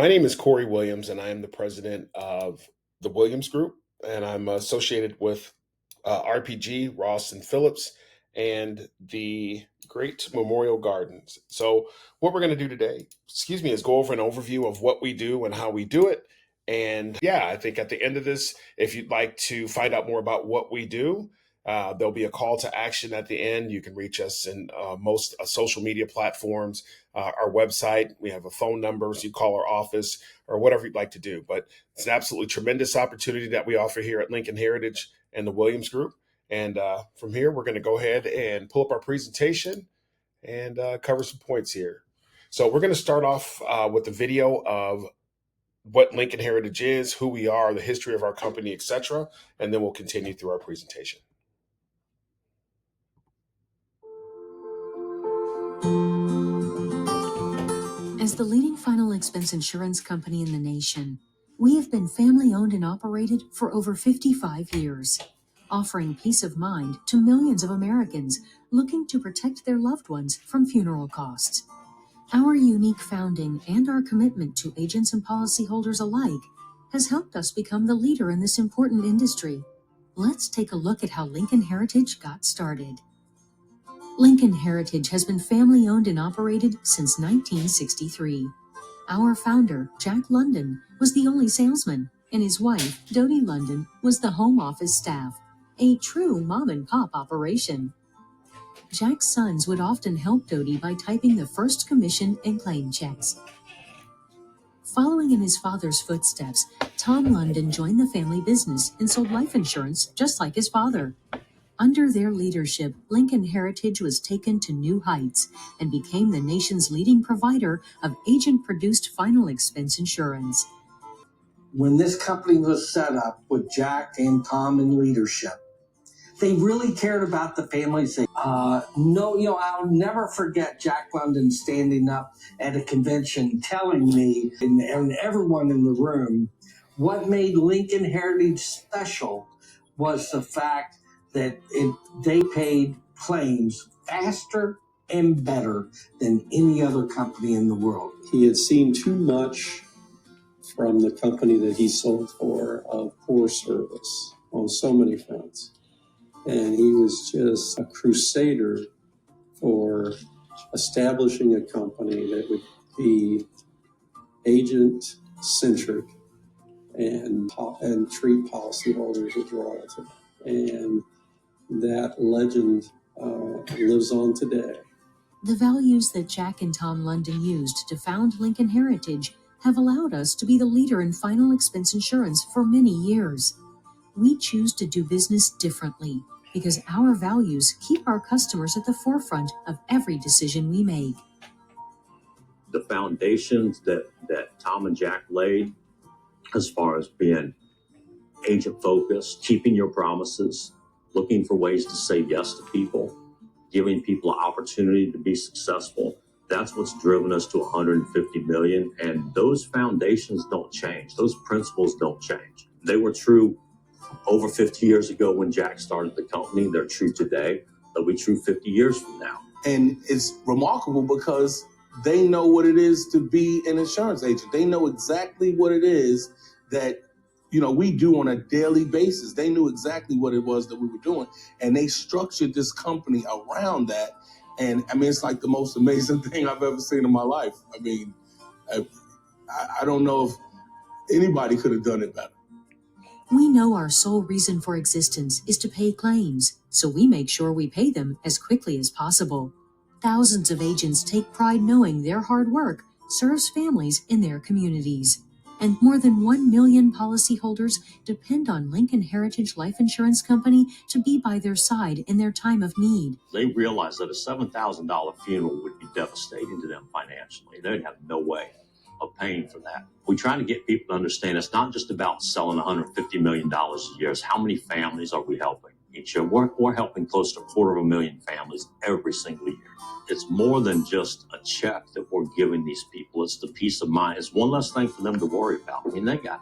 My name is Corey Williams, and I am the president of the Williams Group, and I'm associated with RPG, Ross and Phillips, and the Great Memorial Gardens. So, what we're going to do today, is go over an overview of what we do and how we do it. And yeah, I think at the end of this, if you'd like to find out more about what we do, there'll be a call to action at the end. You can reach us in most social media platforms, our website. We have a phone number, so you call our office or whatever you'd like to do. But it's an absolutely tremendous opportunity that we offer here at Lincoln Heritage and the Williams Group. And from here, we're going to go ahead and pull up our presentation and cover some points here. So we're going to start off with a video of what Lincoln Heritage is, who we are, the history of our company, etc. And then we'll continue through our presentation. As the leading final expense insurance company in the nation, we have been family-owned and operated for over 55 years, offering peace of mind to millions of Americans looking to protect their loved ones from funeral costs. Our unique founding and our commitment to agents and policyholders alike has helped us become the leader in this important industry. Let's take a look at how Lincoln Heritage got started. Lincoln Heritage has been family-owned and operated since 1963. Our founder, Jack London, was the only salesman, and his wife, Dodie London, was the home office staff, a true mom-and-pop operation. Jack's sons would often help Dodie by typing the first commission and claim checks. Following in his father's footsteps, Tom London joined the family business and sold life insurance just like his father. Under their leadership, Lincoln Heritage was taken to new heights and became the nation's leading provider of agent-produced final expense insurance. When this company was set up with Jack and Tom in leadership, they really cared about the families. I'll never forget Jack London standing up at a convention telling me and everyone in the room what made Lincoln Heritage special was the fact that they paid claims faster and better than any other company in the world. He had seen too much from the company that he sold for of poor service on so many fronts. And he was just a crusader for establishing a company that would be agent-centric and treat policyholders with royalty. And that legend lives on today. The values that Jack and Tom London used to found Lincoln Heritage have allowed us to be the leader in final expense insurance for many years. We choose to do business differently because our values keep our customers at the forefront of every decision we make. The foundations that Tom and Jack laid, as far as being agent focused, keeping your promises, looking for ways to say yes to people, giving people an opportunity to be successful. That's what's driven us to 150 million. And those foundations don't change. Those principles don't change. They were true over 50 years ago when Jack started the company. They're true today. They'll be true 50 years from now. And it's remarkable because they know what it is to be an insurance agent. They know exactly what it is that we do on a daily basis. They knew exactly what it was that we were doing, and they structured this company around that. And it's like the most amazing thing I've ever seen in my life. I don't know if anybody could have done it better. We know our sole reason for existence is to pay claims, so we make sure we pay them as quickly as possible. Thousands of agents take pride knowing their hard work serves families in their communities. And more than 1 million policyholders depend on Lincoln Heritage Life Insurance Company to be by their side in their time of need. They realized that a $7,000 funeral would be devastating to them financially. They'd have no way of paying for that. We try to get people to understand it's not just about selling $150 million a year. It's how many families are we helping each year? We're helping close to 250,000 families every single year. It's more than just a check that we're giving these people. It's the peace of mind. It's one less thing for them to worry about. They got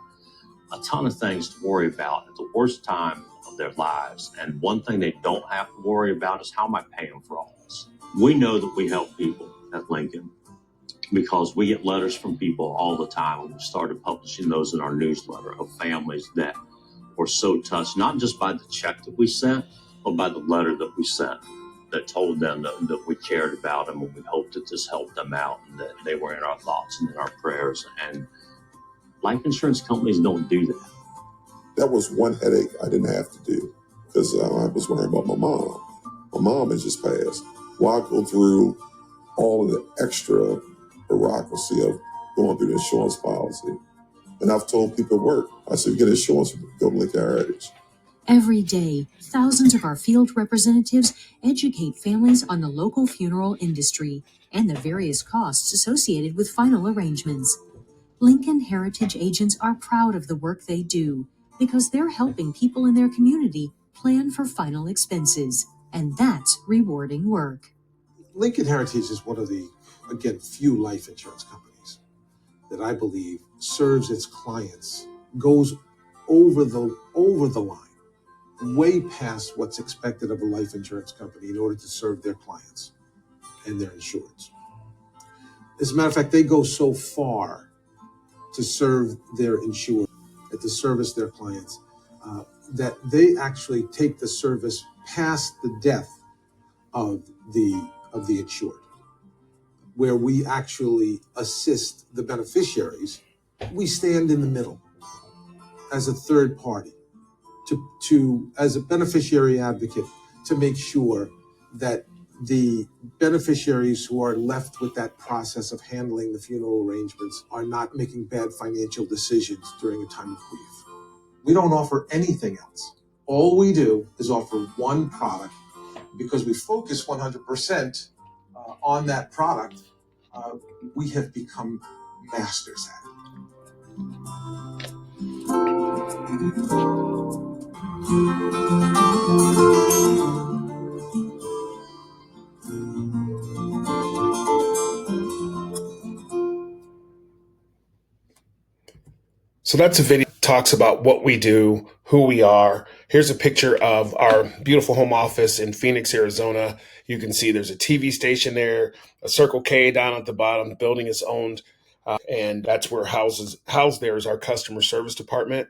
a ton of things to worry about at the worst time of their lives. And one thing they don't have to worry about is how am I paying for all this? We know that we help people at Lincoln because we get letters from people all the time. And we started publishing those in our newsletter of families that were so touched, not just by the check that we sent, but by the letter that we sent that told them that we cared about them and we hoped that this helped them out and that they were in our thoughts and in our prayers. And life insurance companies don't do that. That was one headache I didn't have to do because I was worrying about my mom. My mom has just passed. Why go through all of the extra bureaucracy of going through the insurance policy? And I've told people at work, I said, you get insurance, go to Lincoln Heritage. Every day, thousands of our field representatives educate families on the local funeral industry and the various costs associated with final arrangements. Lincoln Heritage agents are proud of the work they do because they're helping people in their community plan for final expenses, and that's rewarding work. Lincoln Heritage is one of the, again, few life insurance companies that I believe serves its clients, goes over the line, way past what's expected of a life insurance company in order to serve their clients and their insureds. As a matter of fact, they go so far to serve their insured, to service their clients, that they actually take the service past the death of the insured, where we actually assist the beneficiaries. We stand in the middle as a third party to as a beneficiary advocate to make sure that the beneficiaries who are left with that process of handling the funeral arrangements are not making bad financial decisions during a time of grief. We don't offer anything else. All we do is offer one product because we focus 100% on that product. We have become masters at it. So that's a video that talks about what we do, who we are. Here's a picture of our beautiful home office in Phoenix, Arizona. You can see there's a TV station there, a Circle K down at the bottom. The building is owned, and that's where housed there is our customer service department,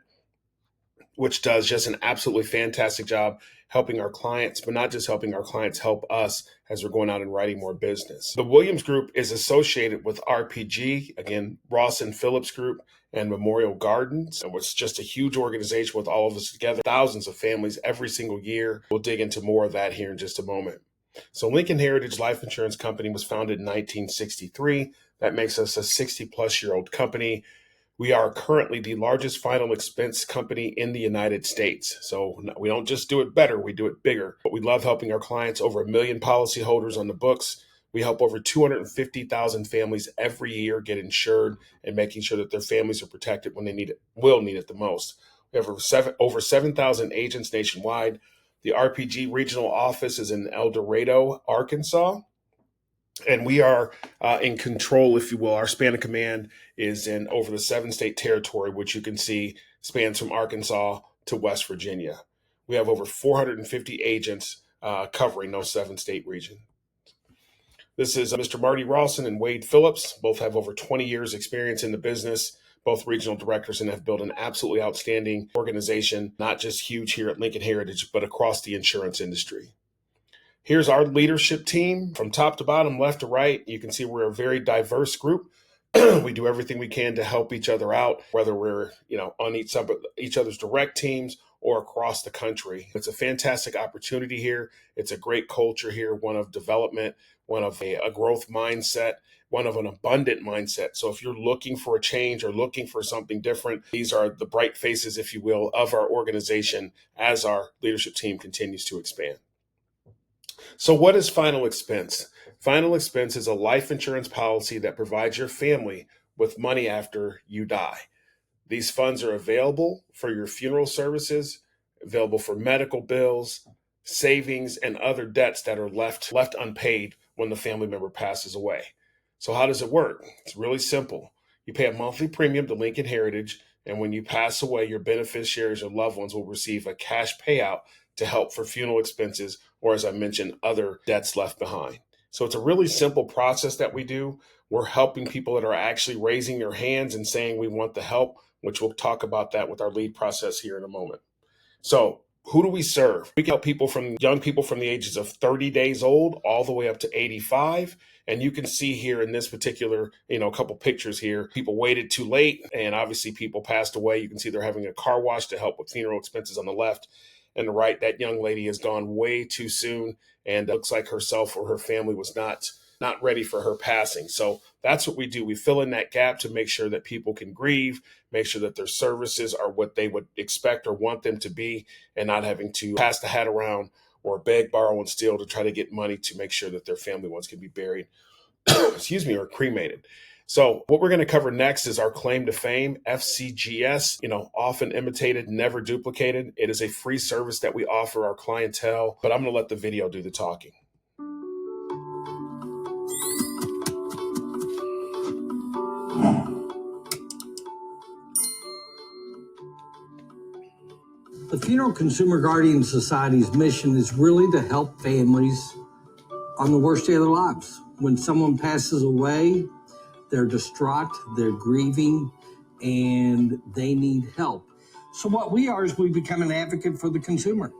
which does just an absolutely fantastic job helping our clients, but not just helping our clients, help us as we're going out and writing more business. The Williams Group is associated with RPG, again, Ross and Phillips Group, and Memorial Gardens. And it's just a huge organization with all of us together, thousands of families every single year. We'll dig into more of that here in just a moment. So Lincoln Heritage Life Insurance Company was founded in 1963. That makes us a 60-plus-year-old company. We are currently the largest final expense company in the United States. So we don't just do it better, we do it bigger. But we love helping our clients, over 1 million policyholders on the books. We help over 250,000 families every year get insured and making sure that their families are protected when they will need it the most. We have over 7,000 agents nationwide. The RPG regional office is in El Dorado, Arkansas. And we are in control, if you will. Our span of command is in over the 7-state territory, which you can see spans from Arkansas to West Virginia. We have over 450 agents covering those 7-state region. This is Mr. Marty Rawson and Wade Phillips. Both have over 20 years experience in the business, both regional directors, and have built an absolutely outstanding organization, not just huge here at Lincoln Heritage, but across the insurance industry. Here's our leadership team from top to bottom, left to right. You can see we're a very diverse group. We do everything we can to help each other out, whether we're on each other's direct teams or across the country. It's a fantastic opportunity here. It's a great culture here, one of development, one of a growth mindset, one of an abundant mindset. So if you're looking for a change or looking for something different, these are the bright faces, if you will, of our organization as our leadership team continues to expand. So what is final expense? Final expense is a life insurance policy that provides your family with money after you die. These funds are available for your funeral services, available for medical bills, savings, and other debts that are left unpaid when the family member passes away. So how does it work? It's really simple. You pay a monthly premium to Lincoln Heritage, and when you pass away, your beneficiaries or loved ones will receive a cash payout to help for funeral expenses or, as I mentioned, other debts left behind. So it's a really simple process that we do. We're helping people that are actually raising their hands and saying we want the help, which we'll talk about that with our lead process here in a moment. So who do we serve? We can help people from young people from the ages of 30 days old all the way up to 85. And you can see here in this particular, a couple pictures here, people waited too late and obviously people passed away. You can see they're having a car wash to help with funeral expenses on the left. And the right, that young lady has gone way too soon and looks like herself or her family was not ready for her passing. So that's what we do. We fill in that gap to make sure that people can grieve, make sure that their services are what they would expect or want them to be, and not having to pass the hat around or beg, borrow, and steal to try to get money to make sure that their family ones can be buried, or cremated. So what we're going to cover next is our claim to fame, FCGS, often imitated, never duplicated. It is a free service that we offer our clientele, but I'm going to let the video do the talking. The Funeral Consumer Guardian Society's mission is really to help families on the worst day of their lives. When someone passes away, they're distraught, they're grieving, and they need help. So what we are is we become an advocate for the consumer.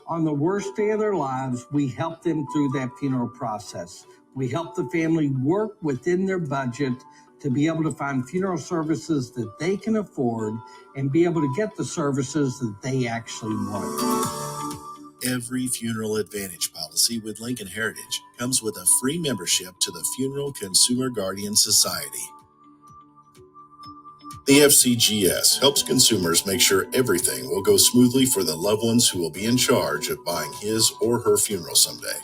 On the worst day of their lives, we help them through that funeral process. We help the family work within their budget to be able to find funeral services that they can afford and be able to get the services that they actually want. Every Funeral Advantage policy with Lincoln Heritage comes with a free membership to the Funeral Consumer Guardian Society. The FCGS helps consumers make sure everything will go smoothly for the loved ones who will be in charge of buying his or her funeral someday.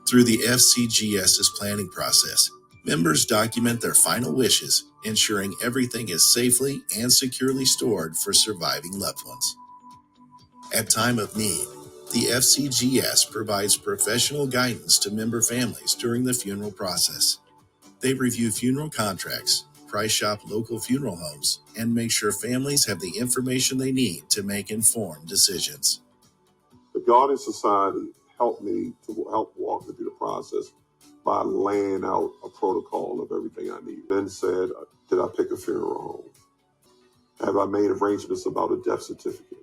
Through the FCGS's planning process, members document their final wishes, ensuring everything is safely and securely stored for surviving loved ones. At time of need, the FCGS provides professional guidance to member families during the funeral process. They review funeral contracts, price shop local funeral homes, and make sure families have the information they need to make informed decisions. The Guardian Society helped me to help walk me through the process by laying out a protocol of everything I need. Then said, did I pick a funeral home? Have I made arrangements about a death certificate?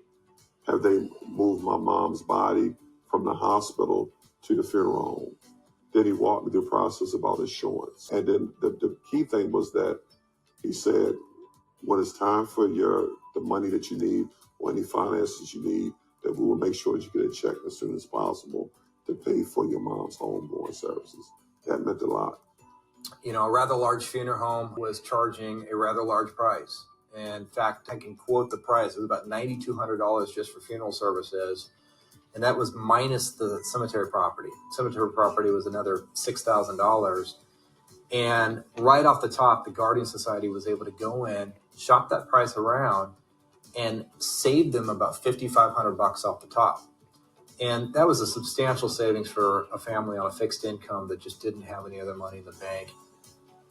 Have they moved my mom's body from the hospital to the funeral home? Then he walked me through the process about insurance. And then the key thing was that he said, when it's time for the money that you need or any finances you need, that we will make sure that you get a check as soon as possible to pay for your mom's homeborn services. That meant a lot. A rather large funeral home was charging a rather large price. In fact, I can quote the price. It was about $9,200 just for funeral services. And that was minus the cemetery property. Cemetery property was another $6,000. And right off the top, the Guardian Society was able to go in, shop that price around, and save them about $5,500 off the top. And that was a substantial savings for a family on a fixed income that just didn't have any other money in the bank.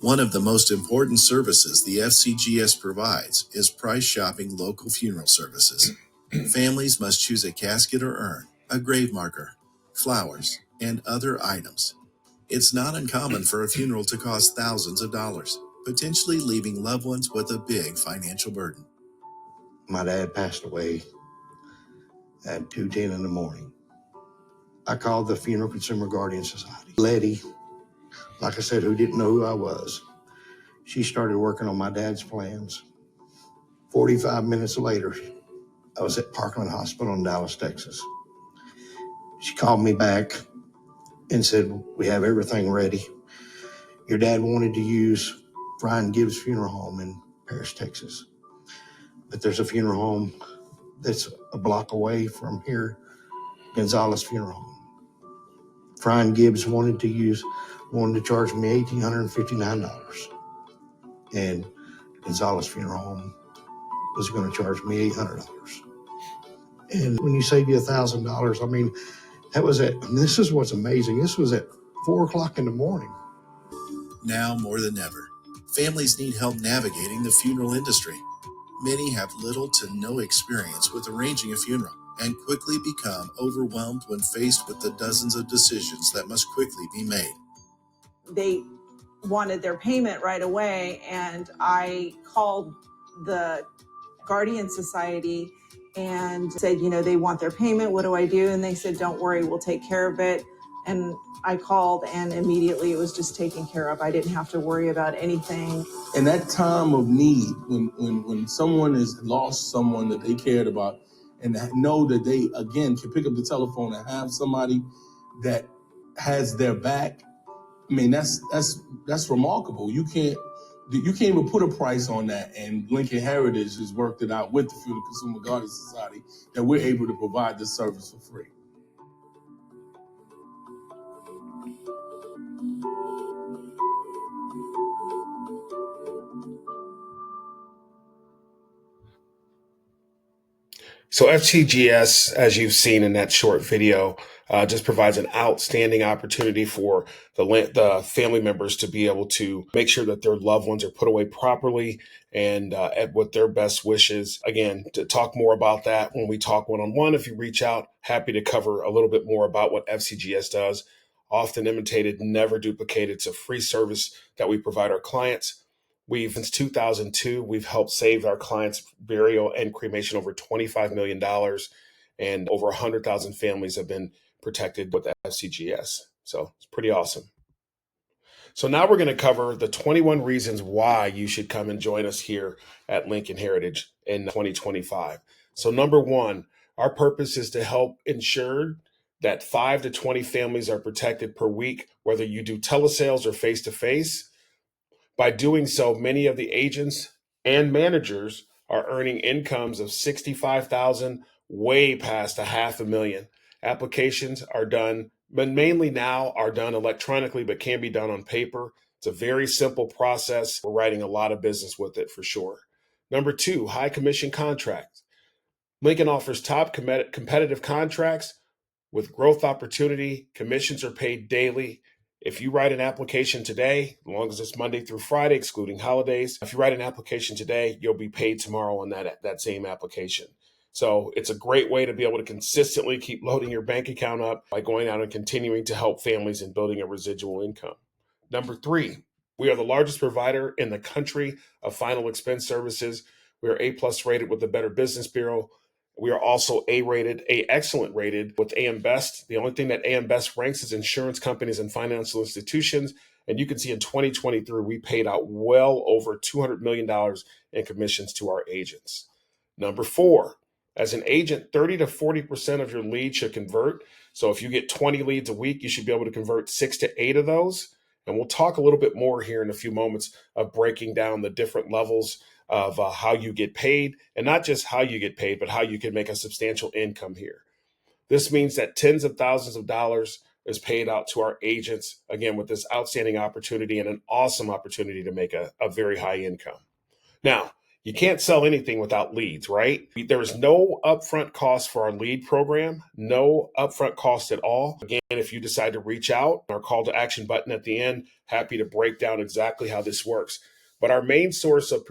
One of the most important services the FCGS provides is price shopping local funeral services. Families must choose a casket or urn, a grave marker, flowers, and other items. It's not uncommon for a funeral to cost thousands of dollars, potentially leaving loved ones with a big financial burden. My dad passed away at 2:10 in the morning. I called the Funeral Consumer Guardian Society. Letty, like I said, who didn't know who I was, she started working on my dad's plans. 45 minutes later, I was at Parkland Hospital in Dallas, Texas. She called me back and said, we have everything ready. Your dad wanted to use Brian Gibbs Funeral Home in Paris, Texas. But there's a funeral home that's a block away from here, Gonzalez Funeral Home. Brian Gibbs wanted to charge me $1,859. And Gonzalez Funeral Home was going to charge me $800. And when you save you $1,000, I mean, this is what's amazing. This was at 4:00 in the morning. Now more than ever, families need help navigating the funeral industry. Many have little to no experience with arranging a funeral. and quickly become overwhelmed when faced with the dozens of decisions that must quickly be made. They wanted their payment right away, and I called the Guardian Society and said, they want their payment. What do I do? And they said, don't worry, we'll take care of it. And I called, and immediately it was just taken care of. I didn't have to worry about anything. In that time of need, when someone has lost someone that they cared about, and know that they, again, can pick up the telephone and have somebody that has their back, I mean, that's remarkable. You can't even put a price on that. And Lincoln Heritage has worked it out with the Funeral Consumer Guardian Society that we're able to provide this service for free. So FTGS, as you've seen in that short video, just provides an outstanding opportunity for the family members to be able to make sure that their loved ones are put away properly and with their best wishes. Again, to talk more about that when we talk one-on-one, if you reach out, happy to cover a little bit more about what FCGS does. Often imitated, never duplicated. It's a free service that we provide our clients. Since 2002, we've helped save our clients' burial and cremation over $25 million, and over 100,000 families have been protected with FCGS. So it's pretty awesome. So now we're going to cover the 21 reasons why you should come and join us here at Lincoln Heritage in 2025. So number one, our purpose is to help ensure that 5 to 20 families are protected per week, whether you do telesales or face-to-face. By doing so, many of the agents and managers are earning incomes of $65,000, way past $500,000. Applications are done, but mainly now are done electronically, but can be done on paper. It's a very simple process. We're writing a lot of business with it for sure. Number two, high commission contracts. Lincoln offers top competitive contracts with growth opportunity. Commissions are paid daily. If you write an application today, as long as it's Monday through Friday, excluding holidays, if you write an application today, you'll be paid tomorrow on that same application. So it's a great way to be able to consistently keep loading your bank account up by going out and continuing to help families and building a residual income. Number three, we are the largest provider in the country of final expense services. We are A+ rated with the Better Business Bureau. We are also A-rated, excellent rated with AM Best. The only thing that AM Best ranks is insurance companies and financial institutions. And you can see in 2023, we paid out well over $200 million in commissions to our agents. Number four, as an agent, 30 to 40% of your leads should convert. So if you get 20 leads a week, you should be able to convert 6 to 8 of those. And we'll talk a little bit more here in a few moments of breaking down the different levels of how you get paid, and not just how you get paid, but how you can make a substantial income here. This means that tens of thousands of dollars is paid out to our agents, again, with this outstanding opportunity and an awesome opportunity to make a very high income. Now, you can't sell anything without leads, right? There is no upfront cost for our lead program, no upfront cost at all. Again, if you decide to reach out, our call to action button at the end, happy to break down exactly how this works. But our main source of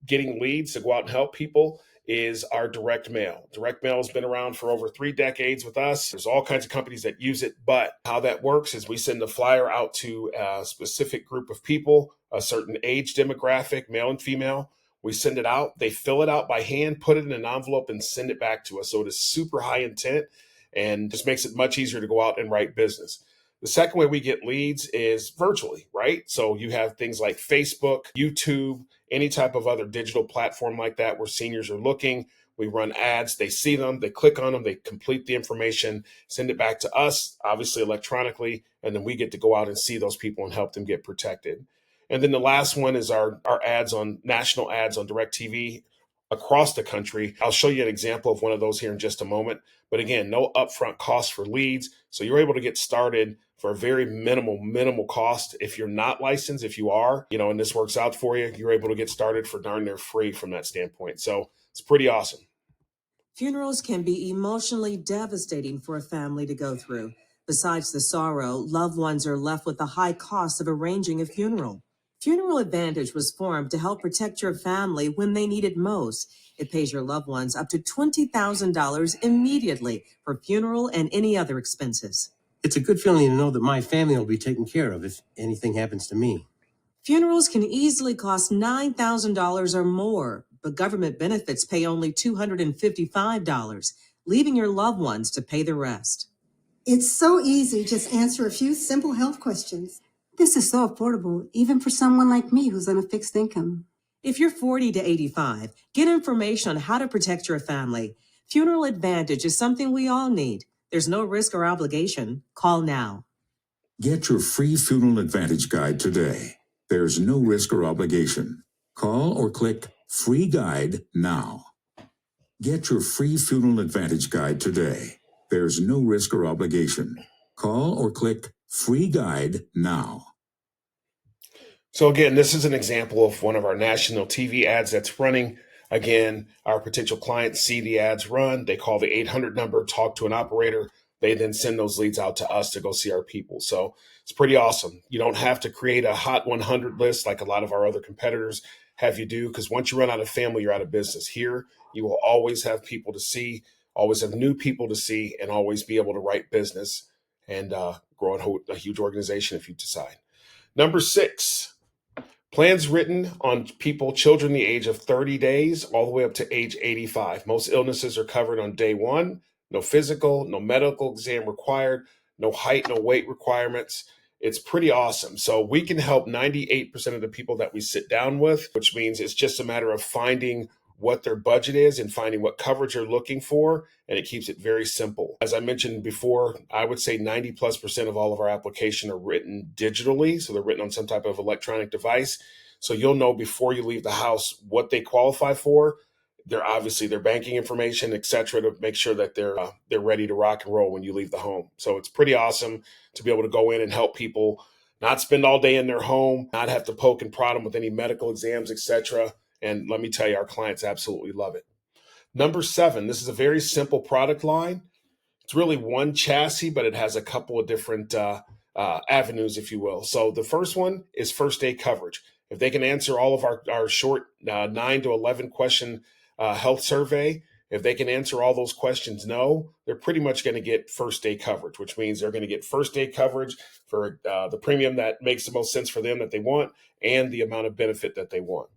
getting leads to go out and help people is our direct mail. Direct mail has been around for over 3 decades with us. There's all kinds of companies that use it, but how that works is we send a flyer out to a specific group of people, a certain age demographic, male and female. We send it out, they fill it out by hand, put it in an envelope, and send it back to us. So it is super high intent and just makes it much easier to go out and write business. The second way we get leads is virtually, right? So you have things like Facebook, YouTube, any type of other digital platform like that where seniors are looking. We run ads, they see them, they click on them, they complete the information, send it back to us, obviously electronically, and then we get to go out and see those people and help them get protected. And then the last one is our ads on national ads on DirecTV across the country. I'll show you an example of one of those here in just a moment. But again, no upfront cost for leads. So you're able to get started for a very minimal cost. If you're not licensed, if you are, and this works out for you, you're able to get started for darn near free from that standpoint. So it's pretty awesome. Funerals can be emotionally devastating for a family to go through. Besides the sorrow, loved ones are left with the high cost of arranging a funeral. Funeral Advantage was formed to help protect your family when they need it most. It pays your loved ones up to $20,000 immediately for funeral and any other expenses. It's a good feeling to know that my family will be taken care of if anything happens to me. Funerals can easily cost $9,000 or more, but government benefits pay only $255, leaving your loved ones to pay the rest. It's so easy. Just answer a few simple health questions. This is so affordable, even for someone like me who's on a fixed income. If you're 40 to 85, get information on how to protect your family. Funeral Advantage is something we all need. There's no risk or obligation. Call now. Get your free Funeral Advantage Guide today. There's no risk or obligation. Call or click Free Guide now. Get your free Funeral Advantage Guide today. There's no risk or obligation. Call or click Free Guide now. So again, this is an example of one of our national TV ads that's running. Again, our potential clients see the ads run. They call the 800 number, talk to an operator. They then send those leads out to us to go see our people. So it's pretty awesome. You don't have to create a hot 100 list like a lot of our other competitors have you do, because once you run out of family, you're out of business. Here, you will always have people to see, always have new people to see, and always be able to write business and grow a huge organization if you decide. Number 6. Plans written on children the age of 30 days all the way up to age 85. Most illnesses are covered on day 1. No physical, no medical exam required, no height, no weight requirements. It's pretty awesome. So we can help 98% of the people that we sit down with, which means it's just a matter of finding what their budget is and finding what coverage they're looking for, and it keeps it very simple. As I mentioned before, I would say 90+% of all of our applications are written digitally, so they're written on some type of electronic device. So you'll know before you leave the house what they qualify for. They're obviously their banking information, et cetera, to make sure that they're ready to rock and roll when you leave the home. So it's pretty awesome to be able to go in and help people not spend all day in their home, not have to poke and prod them with any medical exams, et cetera. And let me tell you, our clients absolutely love it. Number 7, this is a very simple product line. It's really one chassis, but it has a couple of different avenues, if you will. So the first one is first day coverage. If they can answer all of our short 9 to 11 question health survey, if they can answer all those questions no, they're pretty much going to get first day coverage, which means they're going to get first day coverage for the premium that makes the most sense for them that they want and the amount of benefit that they want.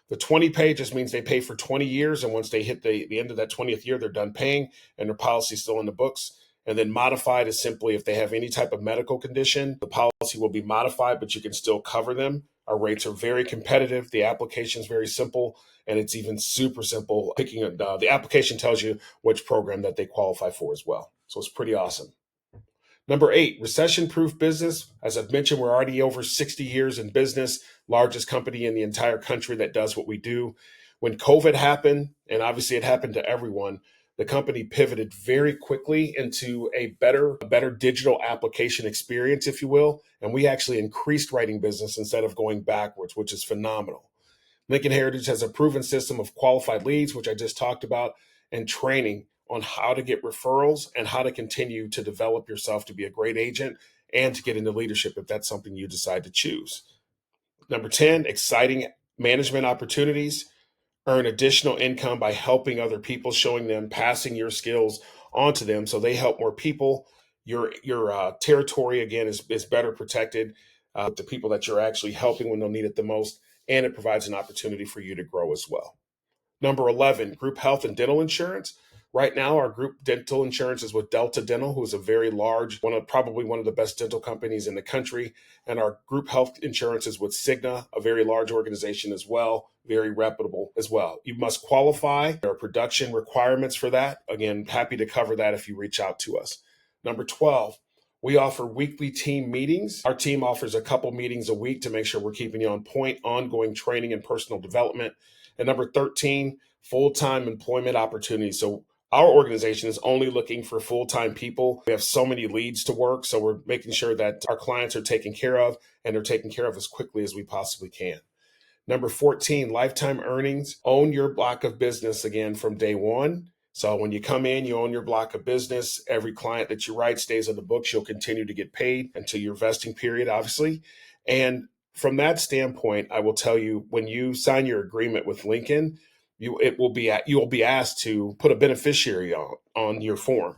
The 20 pages means they pay for 20 years, and once they hit the end of that 20th year, they're done paying, and their policy is still in the books. And then modified is simply if they have any type of medical condition, the policy will be modified, but you can still cover them. Our rates are very competitive. The application is very simple, and it's even super simple. The application tells you which program that they qualify for as well. So it's pretty awesome. Number 8, recession-proof business. As I've mentioned, we're already over 60 years in business, largest company in the entire country that does what we do. When COVID happened, and obviously it happened to everyone, the company pivoted very quickly into a better digital application experience, if you will, and we actually increased writing business instead of going backwards, which is phenomenal. Lincoln Heritage has a proven system of qualified leads, which I just talked about, and training on how to get referrals and how to continue to develop yourself to be a great agent and to get into leadership if that's something you decide to choose. Number 10, exciting management opportunities. Earn additional income by helping other people, showing them, passing your skills onto them so they help more people. Your territory, again, is better protected with the people that you're actually helping when they'll need it the most, and it provides an opportunity for you to grow as well. Number 11, group health and dental insurance. Right now, our group dental insurance is with Delta Dental, who is a very large, probably one of the best dental companies in the country. And our group health insurance is with Cigna, a very large organization as well, very reputable as well. You must qualify. There are production requirements for that. Again, happy to cover that if you reach out to us. Number 12, we offer weekly team meetings. Our team offers a couple meetings a week to make sure we're keeping you on point, ongoing training and personal development. And number 13, full-time employment opportunities. So our organization is only looking for full-time people. We have so many leads to work, so we're making sure that our clients are taken care of, and they're taken care of as quickly as we possibly can. Number 14, lifetime earnings. Own your block of business again from day one. So when you come in, you own your block of business. Every client that you write stays on the books. You'll continue to get paid until your vesting period, obviously. And from that standpoint, I will tell you, when you sign your agreement with Lincoln, you will be asked to put a beneficiary on your form.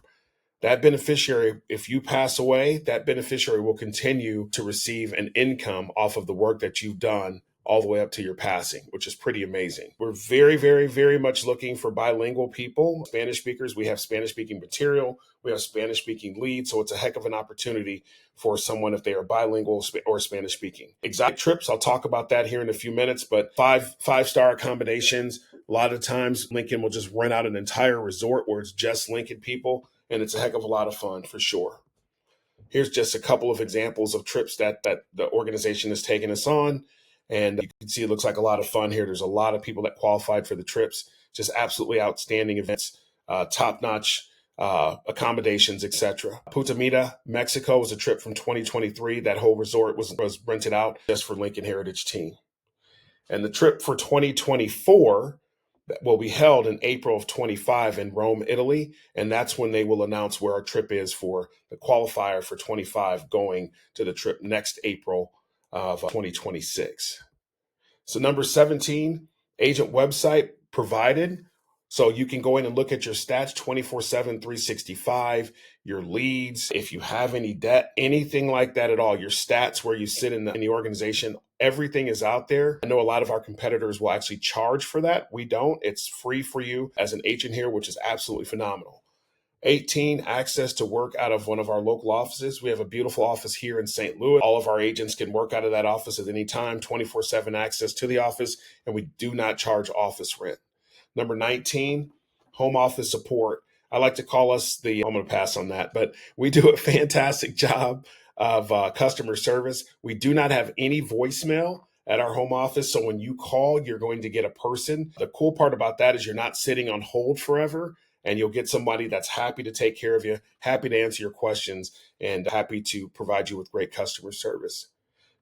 That beneficiary, if you pass away, that beneficiary will continue to receive an income off of the work that you've done all the way up to your passing, which is pretty amazing. We're very, very, very much looking for bilingual people, Spanish speakers. We have Spanish speaking material. We have Spanish speaking leads. So it's a heck of an opportunity for someone if they are bilingual or Spanish speaking. Exotic trips, I'll talk about that here in a few minutes, but five-star accommodations. A lot of times Lincoln will just rent out an entire resort where it's just Lincoln people, and it's a heck of a lot of fun for sure. Here's just a couple of examples of trips that the organization has taken us on. And you can see it looks like a lot of fun here. There's a lot of people that qualified for the trips. Just absolutely outstanding events, top-notch accommodations, etc. Punta Mita, Mexico was a trip from 2023. That whole resort was rented out just for Lincoln Heritage Team. And the trip for 2024 that will be held in April of 25 in Rome, Italy. And that's when they will announce where our trip is for the qualifier for 25 going to the trip next April of 2026. So number 17, agent website provided. So you can go in and look at your stats 24/7, 365, your leads, if you have any debt, anything like that at all, your stats where you sit in the organization, everything is out there. I know a lot of our competitors will actually charge for that. We don't. It's free for you as an agent here, which is absolutely phenomenal. 18, access to work out of one of our local offices. We have a beautiful office here in St. Louis. All of our agents can work out of that office at any time, 24/7 access to the office, and we do not charge office rent. Number 19, home office support. I like to call us I'm going to pass on that, but we do a fantastic job of customer service. We do not have any voicemail at our home office. So when you call, you're going to get a person. The cool part about that is you're not sitting on hold forever, and you'll get somebody that's happy to take care of you, happy to answer your questions, and happy to provide you with great customer service.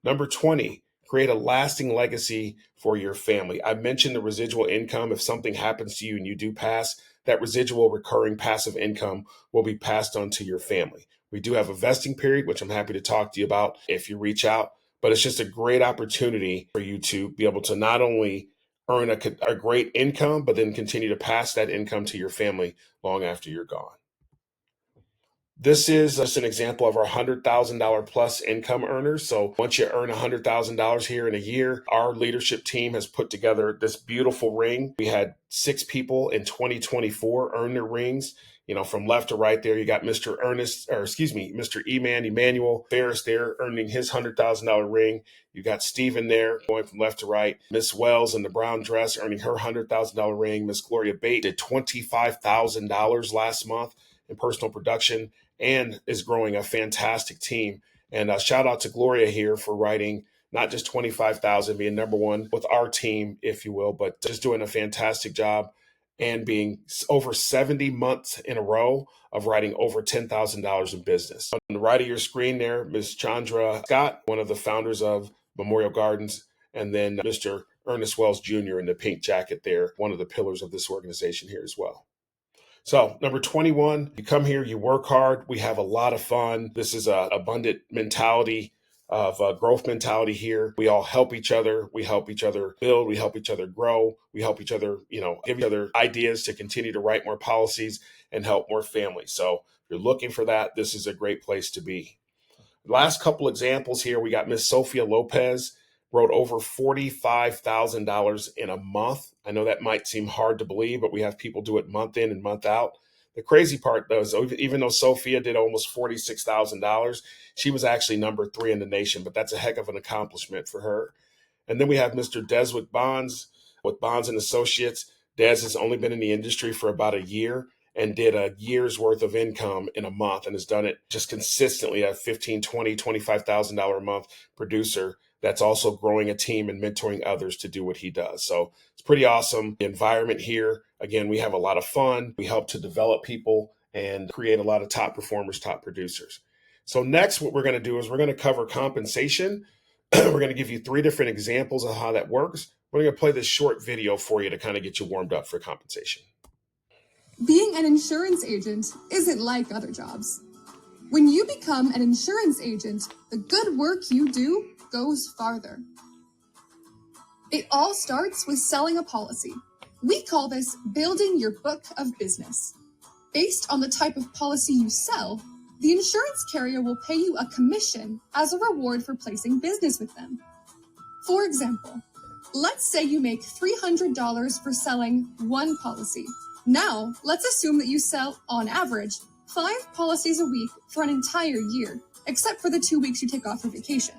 Number 20, create a lasting legacy for your family. I mentioned the residual income. If something happens to you and you do pass, that residual recurring passive income will be passed on to your family. We do have a vesting period, which I'm happy to talk to you about if you reach out, but it's just a great opportunity for you to be able to not only earn a great income, but then continue to pass that income to your family long after you're gone. This is just an example of our $100,000 plus income earners. So once you earn $100,000 here in a year, our leadership team has put together this beautiful ring. We had 6 people in 2024 earn their rings. You know, from left to right there, you got Mr. Emmanuel Ferris there earning his $100,000 ring. You got Stephen there going from left to right. Miss Wells in the brown dress earning her $100,000 ring. Miss Gloria Bate did $25,000 last month in personal production and is growing a fantastic team. And shout out to Gloria here for writing not just 25,000, being number one with our team, if you will, but just doing a fantastic job and being over 70 months in a row of writing over $10,000 in business. On the right of your screen there, Ms. Chandra Scott, one of the founders of Memorial Gardens, and then Mr. Ernest Wells Jr. in the pink jacket there, one of the pillars of this organization here as well. So number 21, you come here, you work hard. We have a lot of fun. This is an abundant mentality of growth mentality here. We all help each other. We help each other build. We help each other grow. We help each other, give each other ideas to continue to write more policies and help more families. So if you're looking for that, this is a great place to be. Last couple examples here. We got Miss Sophia Lopez, wrote over $45,000 in a month. I know that might seem hard to believe, but we have people do it month in and month out. The crazy part, though, is even though Sophia did almost $46,000, she was actually number 3 in the nation, but that's a heck of an accomplishment for her. And then we have Mr. Deswick Bonds with Bonds and Associates. Des has only been in the industry for about a year and did a year's worth of income in a month and has done it just consistently, a $15,000, $20,000, $25,000 a month producer that's also growing a team and mentoring others to do what he does. So it's pretty awesome. The environment here, again, we have a lot of fun. We help to develop people and create a lot of top performers, top producers. So next, what we're going to do is we're going to cover compensation. We're going to give you 3 different examples of how that works. We're going to play this short video for you to kind of get you warmed up for compensation. Being an insurance agent isn't like other jobs. When you become an insurance agent, the good work you do goes farther. It all starts with selling a policy. We call this building your book of business. Based on the type of policy you sell, the insurance carrier will pay you a commission as a reward for placing business with them. For example, let's say you make $300 for selling one policy. Now, let's assume that you sell, on average, 5 policies a week for an entire year, except for the 2 weeks you take off for vacation.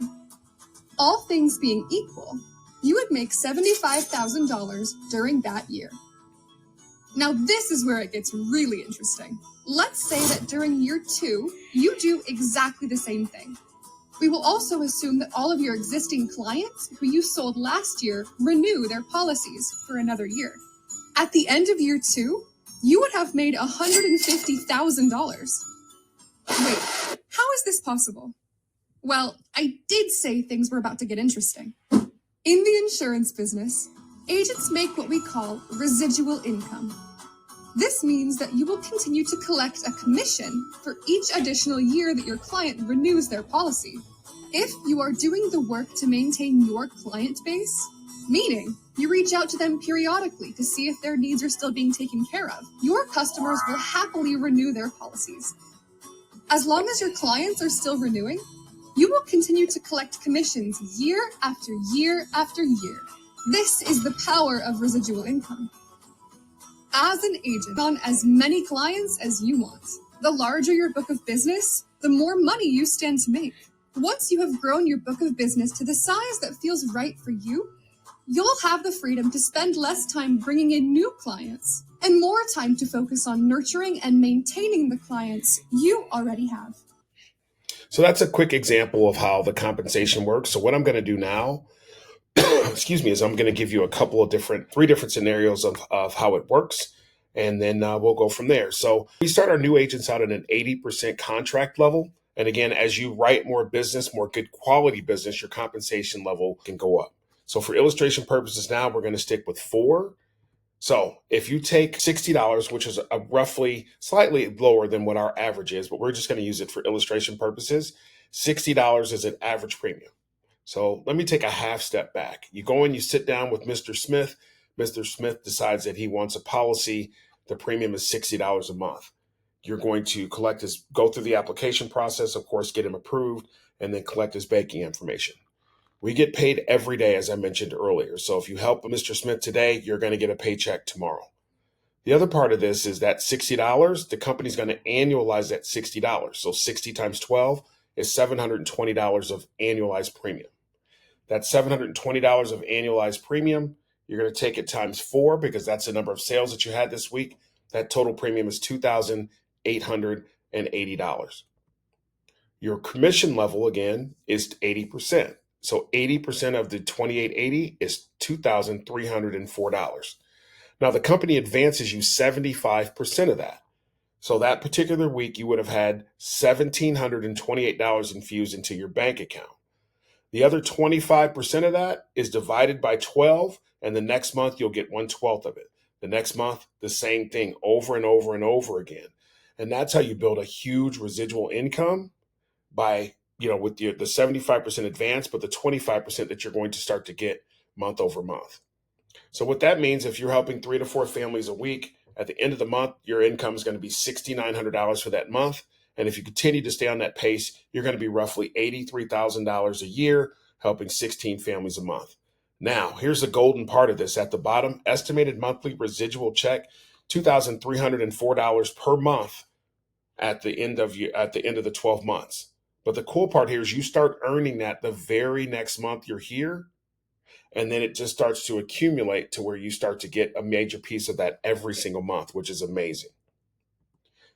All things being equal, you would make $75,000 during that year. Now, this is where it gets really interesting. Let's say that during year 2, you do exactly the same thing. We will also assume that all of your existing clients who you sold last year renew their policies for another year. At the end of year 2, you would have made $150,000. Wait, how is this possible? Well, I did say things were about to get interesting. In the insurance business, agents make what we call residual income. This means that you will continue to collect a commission for each additional year that your client renews their policy. If you are doing the work to maintain your client base, meaning you reach out to them periodically to see if their needs are still being taken care of, your customers will happily renew their policies. As long as your clients are still renewing, you will continue to collect commissions year after year after year. This is the power of residual income. As an agent, on as many clients as you want. The larger your book of business, the more money you stand to make. Once you have grown your book of business to the size that feels right for you, you'll have the freedom to spend less time bringing in new clients and more time to focus on nurturing and maintaining the clients you already have. So that's a quick example of how the compensation works. So what I'm going to do now, excuse me, is I'm going to give you a couple of three different scenarios of how it works. And then we'll go from there. So we start our new agents out at an 80% contract level. And again, as you write more business, more good quality business, your compensation level can go up. So for illustration purposes now, we're going to stick with 4. So if you take $60, which is a roughly slightly lower than what our average is, but we're just going to use it for illustration purposes, $60 is an average premium. So let me take a half step back. You go in, you sit down with Mr. Smith. Mr. Smith decides that he wants a policy. The premium is $60 a month. You're going to go through the application process, of course, get him approved, and then collect his banking information. We get paid every day, as I mentioned earlier. So if you help Mr. Smith today, you're going to get a paycheck tomorrow. The other part of this is that $60, the company's going to annualize that $60. So 60 times 12 is $720 of annualized premium. That $720 of annualized premium, you're going to take it times 4 because that's the number of sales that you had this week. That total premium is $2,880. Your commission level, again, is 80%. So 80% of the $2,880 is $2,304. Now, the company advances you 75% of that. So that particular week, you would have had $1,728 infused into your bank account. The other 25% of that is divided by 12, and the next month you'll get 1/12 of it. The next month, the same thing over and over and over again. And that's how you build a huge residual income by, with the 75% advance, but the 25% that you're going to start to get month over month. So what that means, if you're helping 3 to 4 families a week, at the end of the month, your income is going to be $6,900 for that month. And if you continue to stay on that pace, you're going to be roughly $83,000 a year, helping 16 families a month. Now, here's the golden part of this. At the bottom, estimated monthly residual check, $2,304 per month at the end of the 12 months. But the cool part here is you start earning that the very next month you're here, and then it just starts to accumulate to where you start to get a major piece of that every single month, which is amazing.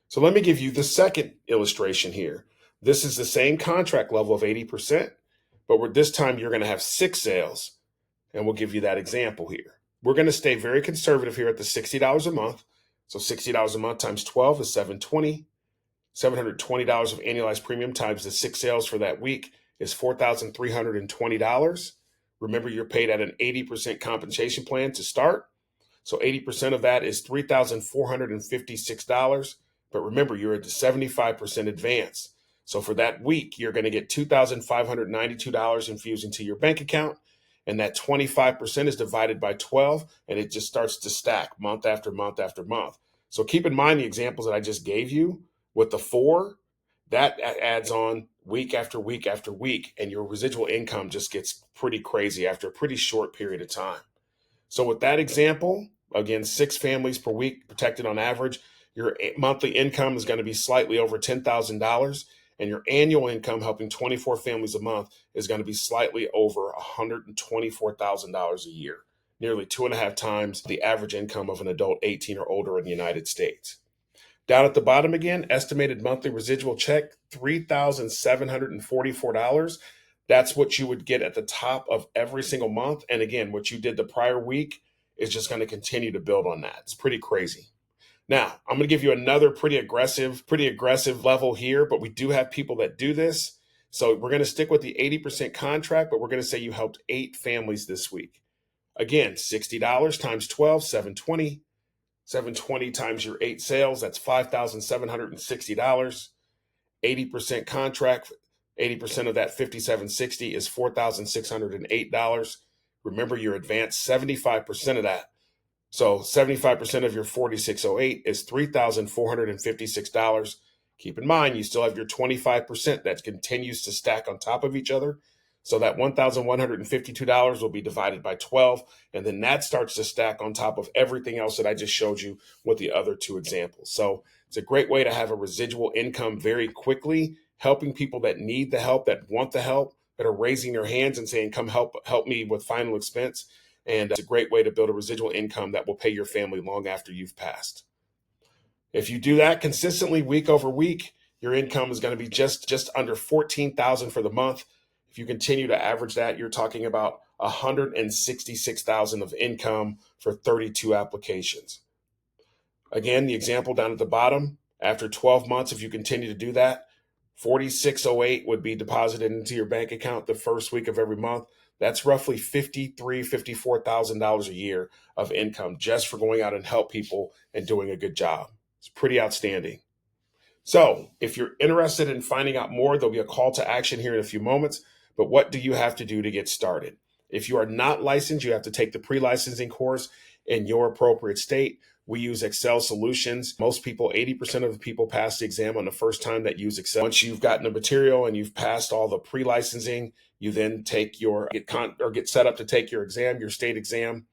So let me give you the second illustration here. This is the same contract level of 80%, but this time you're going to have 6 sales, and we'll give you that example here. We're going to stay very conservative here at the $60 a month. So $60 a month times 12 is $720. $720 of annualized premium times the 6 sales for that week is $4,320. Remember, you're paid at an 80% compensation plan to start. So 80% of that is $3,456. But remember, you're at the 75% advance. So for that week, you're going to get $2,592 infused into your bank account. And that 25% is divided by 12, and it just starts to stack month after month after month. So keep in mind the examples that I just gave you with the 4, that adds on week after week after week, and your residual income just gets pretty crazy after a pretty short period of time. So with that example, again, 6 families per week protected on average, your monthly income is going to be slightly over $10,000, and your annual income helping 24 families a month is going to be slightly over $124,000 a year, nearly 2.5 times the average income of an adult 18 or older in the United States. Down at the bottom again, estimated monthly residual check, $3,744. That's what you would get at the top of every single month. And again, what you did the prior week is just going to continue to build on that. It's pretty crazy. Now, I'm going to give you another pretty aggressive level here, but we do have people that do this. So we're going to stick with the 80% contract, but we're going to say you helped 8 families this week. Again, $60 times 12, $720. 720 times your 8 sales, that's $5,760. 80% contract, 80% of that $5,760 is $4,608. Remember, your advance 75% of that. So 75% of your $4,608 is $3,456. Keep in mind, you still have your 25% that continues to stack on top of each other. So that $1,152 will be divided by 12, and then that starts to stack on top of everything else that I just showed you with the other 2 examples. So it's a great way to have a residual income very quickly, helping people that need the help, that want the help, that are raising their hands and saying, come help me with final expense. And it's a great way to build a residual income that will pay your family long after you've passed. If you do that consistently week over week, your income is going to be just under $14,000 for the month. If you continue to average that, you're talking about $166,000 of income for 32 applications. Again, the example down at the bottom, after 12 months, if you continue to do that, $4,608 would be deposited into your bank account the first week of every month. That's roughly $53,000, $54,000 a year of income just for going out and help people and doing a good job. It's pretty outstanding. So if you're interested in finding out more, there'll be a call to action here in a few moments. But what do you have to do to get started? If you are not licensed, you have to take the pre-licensing course in your appropriate state. We use Excel solutions. Most people, 80% of the people pass the exam on the first time that use Excel. Once you've gotten the material and you've passed all the pre-licensing, you then take get set up to take your exam, your state exam,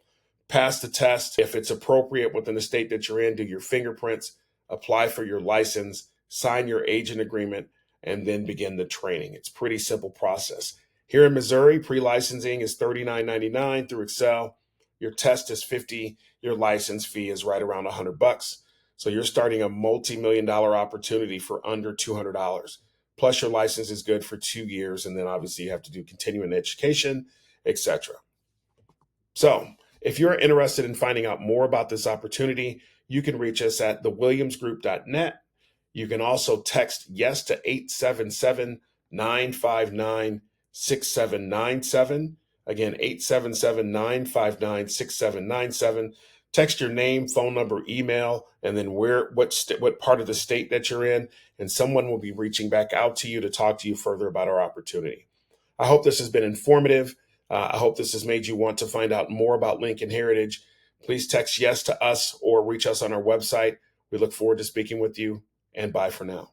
pass the test. If it's appropriate within the state that you're in, do your fingerprints, apply for your license, sign your agent agreement, and then begin the training. It's a pretty simple process. Here in Missouri, pre-licensing is $39.99 through Excel. Your test is $50. Your license fee is right around $100. So you're starting a multi-million-dollar opportunity for under $200. Plus your license is good for 2 years. And then obviously you have to do continuing education, etc. So if you're interested in finding out more about this opportunity, you can reach us at thewilliamsgroup.net. You can also text yes to 877-959-6797. Again, 877-959-6797. Text your name, phone number, email, and then what part of the state that you're in, and someone will be reaching back out to you to talk to you further about our opportunity. I hope this has been informative. I hope this has made you want to find out more about Lincoln Heritage. Please text yes to us or reach us on our website. We look forward to speaking with you, and bye for now.